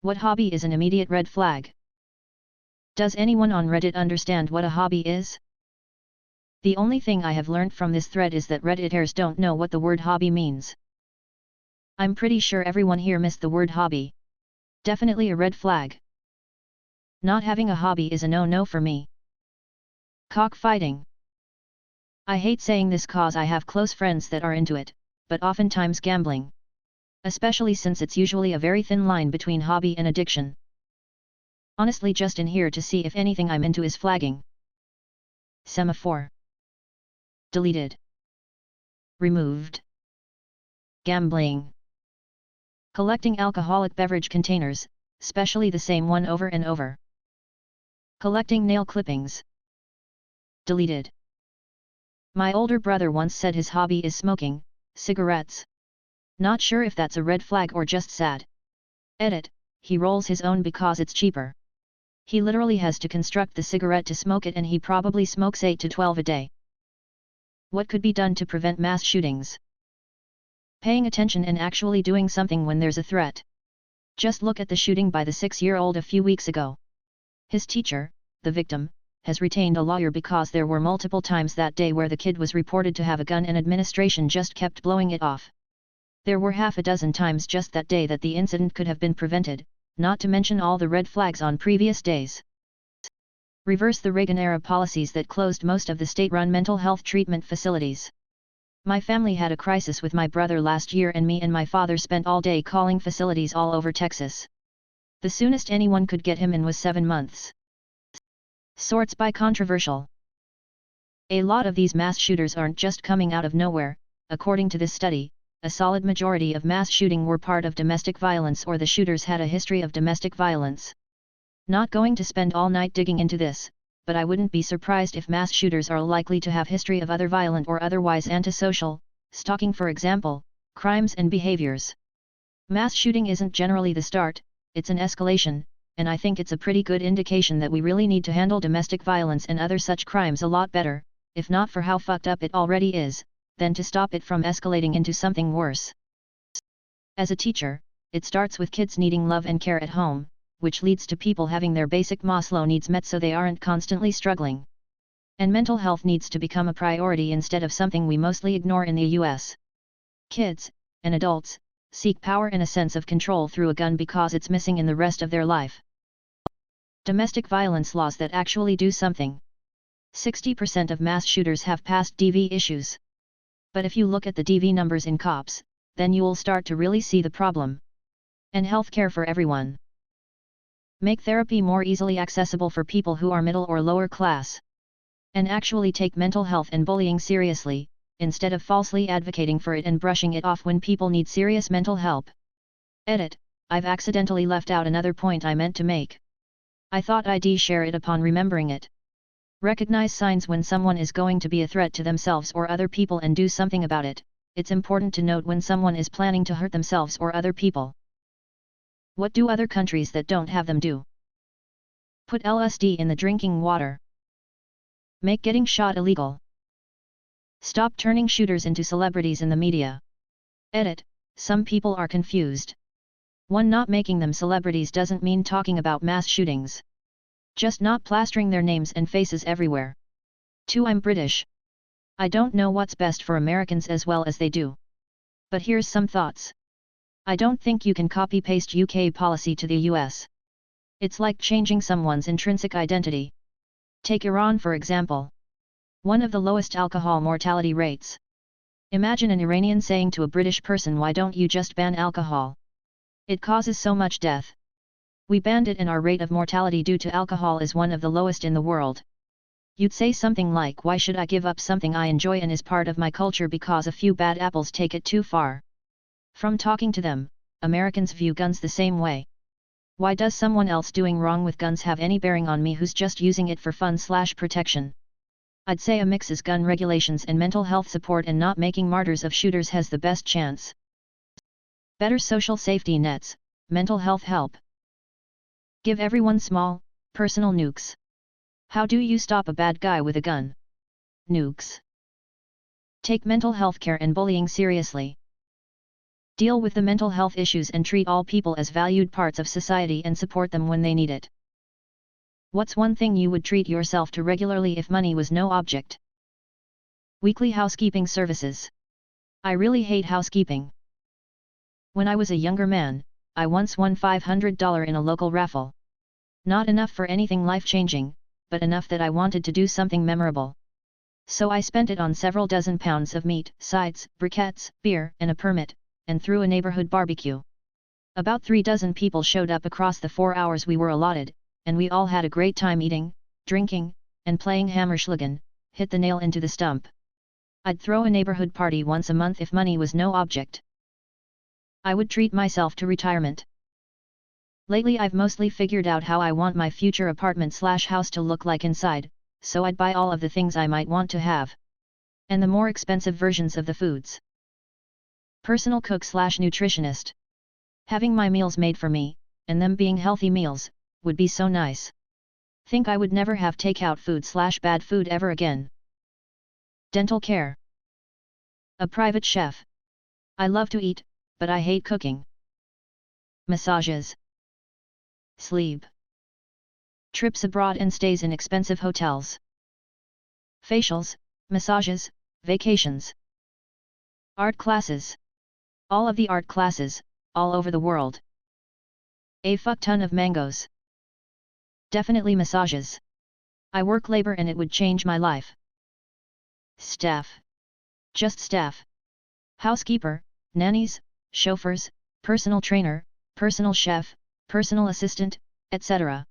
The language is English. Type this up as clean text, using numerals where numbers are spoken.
What hobby is an immediate red flag? Does anyone on Reddit understand what a hobby is? The only thing I have learned from this thread is that Redditors don't know what the word hobby means. I'm pretty sure everyone here missed the word hobby. Definitely a red flag. Not having a hobby is a no-no for me. Cockfighting. I hate saying this cause I have close friends that are into it, but oftentimes gambling. Especially since it's usually a very thin line between hobby and addiction. Honestly, just in here to see if anything I'm into is flagging. Semaphore. Deleted. Removed. Gambling. Collecting alcoholic beverage containers, especially the same one over and over. Collecting nail clippings. Deleted. My older brother once said his hobby is smoking cigarettes. Not sure if that's a red flag or just sad. Edit, he rolls his own because it's cheaper. He literally has to construct the cigarette to smoke it, and he probably smokes 8 to 12 a day. What could be done to prevent mass shootings? Paying attention and actually doing something when there's a threat. Just look at the shooting by the 6-year-old a few weeks ago. His teacher, the victim, has retained a lawyer because there were multiple times that day where the kid was reported to have a gun and administration just kept blowing it off. There were half a dozen times just that day that the incident could have been prevented, not to mention all the red flags on previous days. Reverse the Reagan-era policies that closed most of the state-run mental health treatment facilities. My family had a crisis with my brother last year, and me and my father spent all day calling facilities all over Texas. The soonest anyone could get him in was 7 months. Sorts by controversial. A lot of these mass shooters aren't just coming out of nowhere. According to this study, a solid majority of mass shooting were part of domestic violence, or the shooters had a history of domestic violence. Not going to spend all night digging into this, but I wouldn't be surprised if mass shooters are likely to have history of other violent or otherwise antisocial, stalking for example, crimes and behaviors. Mass shooting isn't generally the start, it's an escalation, and I think it's a pretty good indication that we really need to handle domestic violence and other such crimes a lot better, if not for how fucked up it already is, than to stop it from escalating into something worse. As a teacher, it starts with kids needing love and care at home, which leads to people having their basic Maslow needs met so they aren't constantly struggling. And mental health needs to become a priority instead of something we mostly ignore in the US. Kids, and adults, seek power and a sense of control through a gun because it's missing in the rest of their life. Domestic violence laws that actually do something. 60% of mass shooters have past DV issues. But if you look at the DV numbers in cops, then you'll start to really see the problem. And healthcare for everyone. Make therapy more easily accessible for people who are middle or lower class. And actually take mental health and bullying seriously, instead of falsely advocating for it and brushing it off when people need serious mental help. Edit, I've accidentally left out another point I meant to make. I thought I'd share it upon remembering it. Recognize signs when someone is going to be a threat to themselves or other people and do something about it. It's important to note when someone is planning to hurt themselves or other people. What do other countries that don't have them do? Put LSD in the drinking water. Make getting shot illegal. Stop turning shooters into celebrities in the media. Edit, some people are confused. 1. Not making them celebrities doesn't mean talking about mass shootings. Just not plastering their names and faces everywhere. 2. I'm British. I don't know what's best for Americans as well as they do. But here's some thoughts. I don't think you can copy-paste UK policy to the US. It's like changing someone's intrinsic identity. Take Iran for example. One of the lowest alcohol mortality rates. Imagine an Iranian saying to a British person, why don't you just ban alcohol? It causes so much death. We banned it and our rate of mortality due to alcohol is one of the lowest in the world. You'd say something like, why should I give up something I enjoy and is part of my culture because a few bad apples take it too far? From talking to them, Americans view guns the same way. Why does someone else doing wrong with guns have any bearing on me who's just using it for fun/protection? I'd say a mix is gun regulations and mental health support, and not making martyrs of shooters has the best chance. Better social safety nets, mental health help. Give everyone small, personal nukes. How do you stop a bad guy with a gun? Nukes. Take mental health care and bullying seriously. Deal with the mental health issues and treat all people as valued parts of society and support them when they need it. What's one thing you would treat yourself to regularly if money was no object? Weekly housekeeping services. I really hate housekeeping. When I was a younger man, I once won $500 in a local raffle. Not enough for anything life-changing, but enough that I wanted to do something memorable. So I spent it on several dozen pounds of meat, sides, briquettes, beer, and a permit, and threw a neighborhood barbecue. About 3 dozen people showed up across the 4 hours we were allotted, and we all had a great time eating, drinking, and playing Hammerschlagen, hit the nail into the stump. I'd throw a neighborhood party once a month if money was no object. I would treat myself to retirement. Lately I've mostly figured out how I want my future apartment/house to look like inside, so I'd buy all of the things I might want to have. And the more expensive versions of the foods. Personal cook/nutritionist. Having my meals made for me, and them being healthy meals, would be so nice. Think I would never have takeout food/bad food ever again. Dental care. A private chef. I love to eat, but I hate cooking. Massages. Sleep. Trips abroad and stays in expensive hotels. Facials, massages, vacations. Art classes. All of the art classes, all over the world. A fuck ton of mangoes. Definitely massages. I work labor and it would change my life. Staff. Just staff. Housekeeper, nannies, chauffeurs, personal trainer, personal chef, personal assistant, etc.